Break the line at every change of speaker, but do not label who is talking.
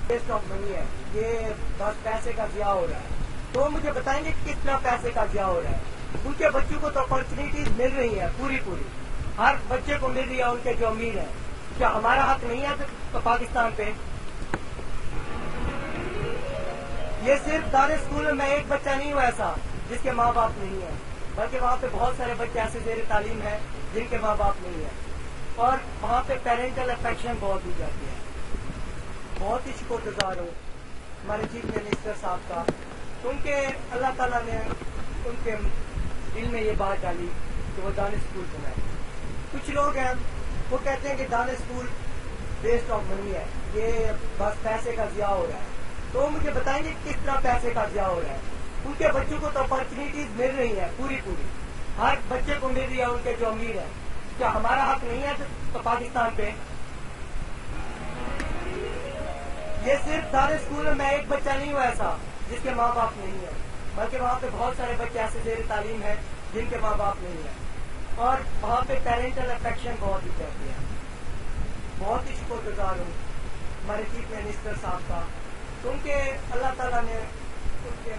Waste of money ہے، یہ بس پیسے کا ضیاع ہو رہا ہے. تو مجھے بتائیں گے کس طرح پیسے کا ضیاع ہو رہا ہے. ان کے بچوں کو تو اپرچونیٹیز مل رہی ہیں پوری، ہر بچے کو مل رہی ہے ان کے جو امیر ہیں. کیا ہمارا حق نہیں ہے تو پاکستان پہ؟ یہ صرف دار اسکول میں ایک بچہ نہیں ہوا ایسا جس کے ماں باپ نہیں ہیں، بلکہ وہاں پہ بہت سارے بچے ایسے زیر تعلیم ہیں جن کے ماں باپ نہیں ہیں، اور وہاں پہ پیرنٹل افیکشن بہت ہو جاتی ہے. بہت ہی شکر گزار ہوں ہمارے چیف منسٹر صاحب کا، کیونکہ اللہ تعالیٰ نے ان کے دل میں یہ بات ڈالی کہ وہ دان اسکول بنائے. کچھ لوگ ہیں وہ کہتے ہیں کہ دان اسکول ویسٹ آف منی ہے، یہ بس پیسے کا ضیاع ہو رہا ہے. تو مجھے بتائیں گے کس طرح پیسے کا ضیاع ہو رہا ہے. ان کے بچوں کو تو اپرچونیٹیز مل رہی ہیں پوری، ہر بچے کو مل رہی ہے ان کے جو امیر ہیں. کیا ہمارا حق نہیں ہے تو پاکستان پہ؟ یہ صرف دار اسکول میں ایک بچہ نہیں ہوا ایسا جس کے ماں باپ نہیں ہیں، بلکہ وہاں پہ بہت سارے بچے ایسے زیر تعلیم ہیں جن کے ماں باپ نہیں ہیں، اور وہاں پہ پیرنٹل افیکشن بہت ہی جاتی ہے. بہت ہی شکر گزار ہوں ہمارے چیف منسٹر صاحب کا، کیونکہ اللہ تعالیٰ نے ان کے